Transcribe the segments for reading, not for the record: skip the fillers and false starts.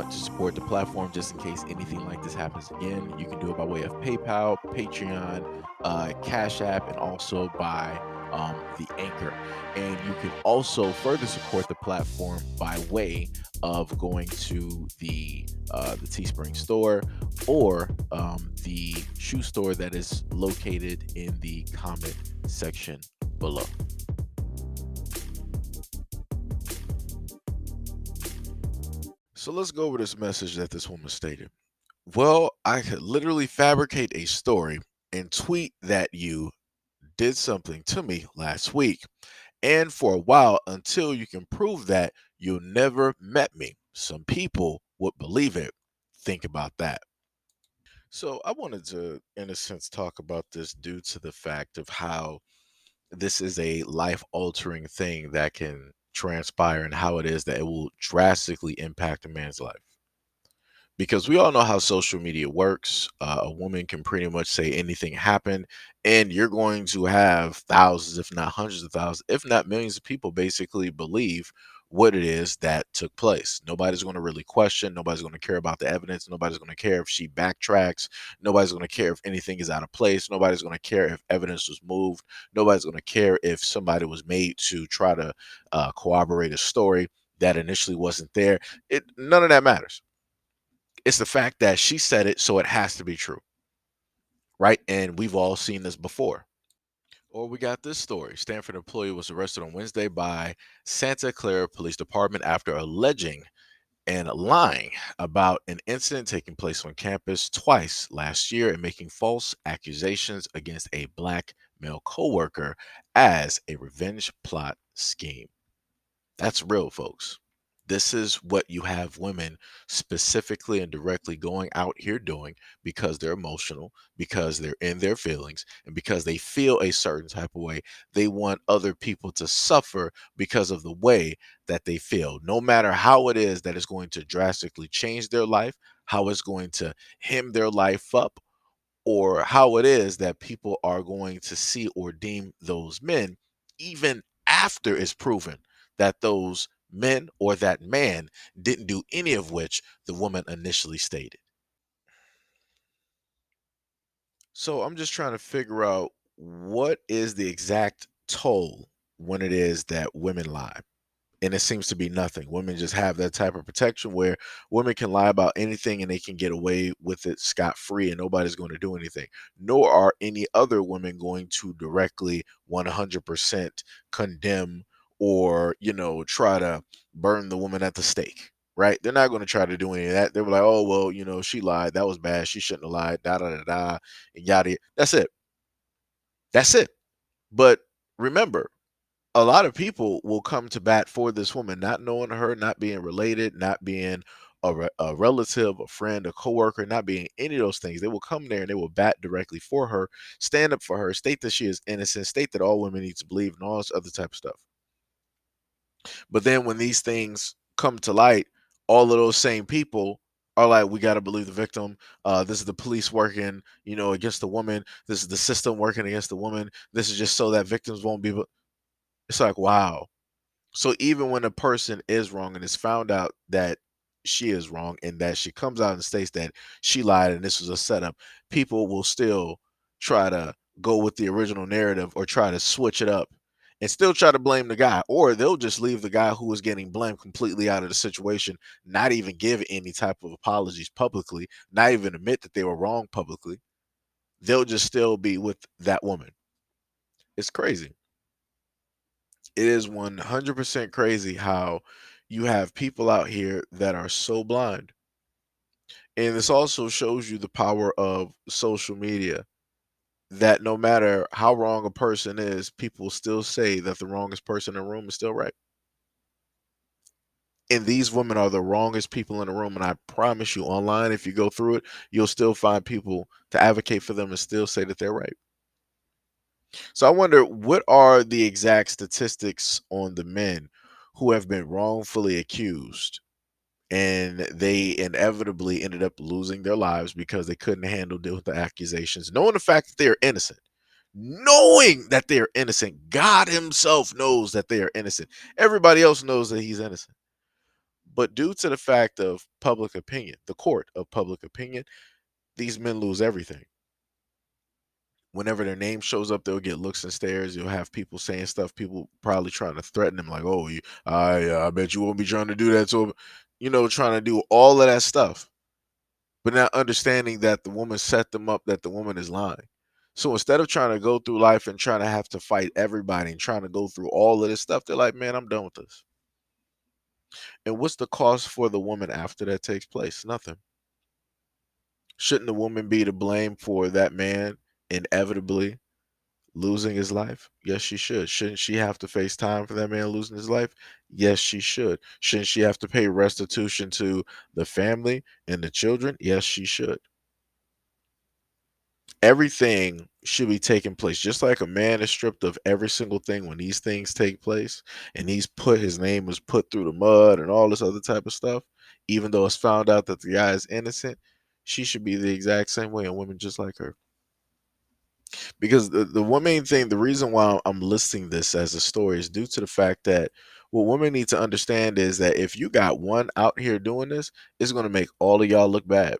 want to support the platform just in case anything like this happens again, you can do it by way of PayPal, Patreon, Cash App, and also by the Anchor. And you can also further support the platform by way of going to the Teespring store or the shoe store that is located in the comment section below. So let's go over this message that this woman stated. Well, I could literally fabricate a story and tweet that you did something to me last week. And for a while, until you can prove that you never met me. Some people would believe it. Think about that. So I wanted to, in a sense, talk about this due to the fact of how this is a life altering thing that can transpire and how it is that it will drastically impact a man's life. Because we all know how social media works. A woman can pretty much say anything happened, and you're going to have thousands, if not hundreds of thousands, if not millions of people basically believe what it is that took place. Nobody's going to really question. Nobody's going to care about the evidence. Nobody's going to care if she backtracks. Nobody's going to care if anything is out of place. Nobody's going to care if evidence was moved. Nobody's going to care if somebody was made to try to corroborate a story that initially wasn't there. None of that matters. It's the fact that she said it, so it has to be true, right? And we've all seen this before. Or we got this story. Stanford employee was arrested on Wednesday by Santa Clara Police Department after alleging and lying about an incident taking place on campus twice last year and making false accusations against a black male coworker as a revenge plot scheme. That's real, folks. This is what you have women specifically and directly going out here doing because they're emotional, because they're in their feelings, and because they feel a certain type of way. They want other people to suffer because of the way that they feel. No matter how it is that it's going to drastically change their life, how it's going to hem their life up, or how it is that people are going to see or deem those men, even after it's proven that those men or that man didn't do any of which the woman initially stated. So I'm just trying to figure out what is the exact toll when it is that women lie. And it seems to be nothing. Women just have that type of protection where women can lie about anything and they can get away with it scot free and nobody's going to do anything. Nor are any other women going to directly 100% condemn or, try to burn the woman at the stake. Right? They're not going to try to do any of that. They were like, oh, well, she lied. That was bad. She shouldn't have lied. Da da da da. And yada. That's it. That's it. But remember, a lot of people will come to bat for this woman, not knowing her, not being related, not being a relative, a friend, a coworker, not being any of those things. They will come there and they will bat directly for her, stand up for her, state that she is innocent, state that all women need to believe, and all this other type of stuff. But then when these things come to light, all of those same people are like, we got to believe the victim. This is the police working, against the woman. This is the system working against the woman. This is just so that victims won't be. It's like, wow. So even when a person is wrong and it's found out that she is wrong and that she comes out and states that she lied and this was a setup, people will still try to go with the original narrative or try to switch it up and still try to blame the guy. Or they'll just leave the guy who was getting blamed completely out of the situation, not even give any type of apologies publicly, not even admit that they were wrong publicly. They'll just still be with that woman. It's crazy. It is 100% crazy how you have people out here that are so blind. And this also shows you the power of social media, that no matter how wrong a person is, people still say that the wrongest person in the room is still right. And these women are the wrongest people in the room. And I promise you, online, if you go through it, you'll still find people to advocate for them and still say that they're right. So I wonder, what are the exact statistics on the men who have been wrongfully accused and they inevitably ended up losing their lives because they couldn't deal with the accusations, knowing the fact that they are innocent, knowing that they are innocent. God himself knows that they are innocent. Everybody else knows that he's innocent. But due to the fact of public opinion, the court of public opinion, these men lose everything. Whenever their name shows up, they'll get looks and stares. You'll have people saying stuff, people probably trying to threaten them, like, "Oh, I bet you won't be trying to do that to him," trying to do all of that stuff, but not understanding that the woman set them up, that the woman is lying. So instead of trying to go through life and trying to have to fight everybody and trying to go through all of this stuff, they're like, "Man, I'm done with this." And what's the cost for the woman after that takes place? Nothing. Shouldn't the woman be to blame for that man inevitably losing his life? Yes, she should. Shouldn't she have to face time for that man losing his life? Yes, she should. Shouldn't she have to pay restitution to the family and the children? Yes, she should. Everything should be taking place. Just like a man is stripped of every single thing when these things take place, and his name was put through the mud and all this other type of stuff, even though it's found out that the guy is innocent, she should be the exact same way, and women just like her. Because the one main thing, the reason why I'm listing this as a story is due to the fact that what women need to understand is that if you got one out here doing this, it's going to make all of y'all look bad.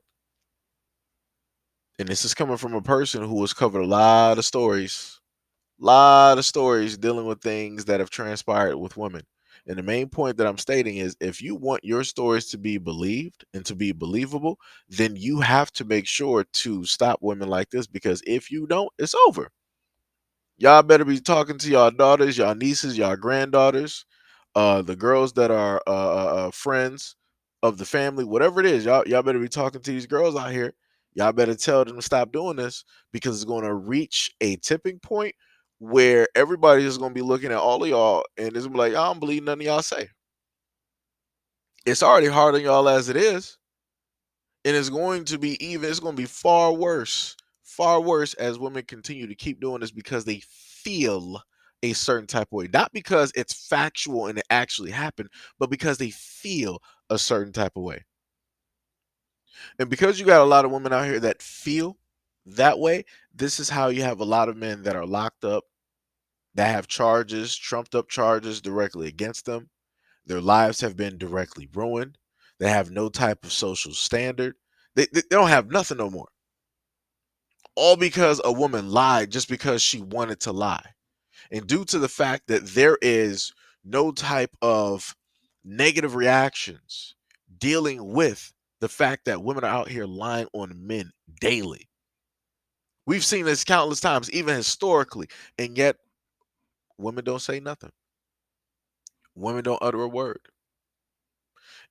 And this is coming from a person who has covered a lot of stories dealing with things that have transpired with women. And the main point that I'm stating is if you want your stories to be believed and to be believable, then you have to make sure to stop women like this, because if you don't, it's over. Y'all better be talking to y'all daughters, y'all nieces, y'all granddaughters, the girls that are friends of the family, whatever it is. Y'all better be talking to these girls out here. Y'all better tell them to stop doing this, because it's going to reach a tipping point where everybody is going to be looking at all of y'all and it's gonna be like, I don't believe none of y'all say. It's already hard on y'all as it is, and it's going to be far worse as women continue to keep doing this because they feel a certain type of way, not because it's factual and it actually happened, but because they feel a certain type of way. And because you got a lot of women out here that feel that way, this is how you have a lot of men that are locked up, that have charges, trumped up charges directly against them. Their lives have been directly ruined. They have no type of social standard. They don't have nothing no more. All because a woman lied just because she wanted to lie. And due to the fact that there is no type of negative reactions dealing with the fact that women are out here lying on men daily. We've seen this countless times, even historically, and yet women don't say nothing. Women don't utter a word.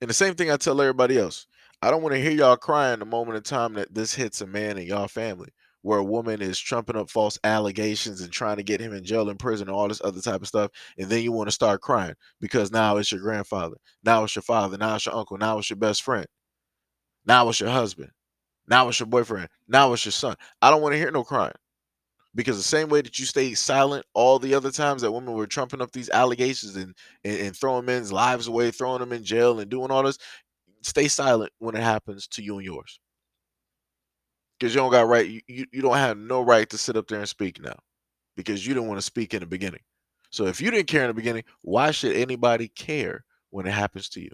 And the same thing I tell everybody else. I don't want to hear y'all crying the moment in time that this hits a man in y'all family, where a woman is trumping up false allegations and trying to get him in jail, in prison, and all this other type of stuff. And then you want to start crying because now it's your grandfather, now it's your father, now it's your uncle, now it's your best friend, now it's your husband, now it's your boyfriend, now it's your son. I don't want to hear no crying. Because the same way that you stayed silent all the other times that women were trumping up these allegations and throwing men's lives away, throwing them in jail and doing all this, stay silent when it happens to you and yours. Because you don't got right, you don't have no right to sit up there and speak now. Because you didn't want to speak in the beginning. So if you didn't care in the beginning, why should anybody care when it happens to you?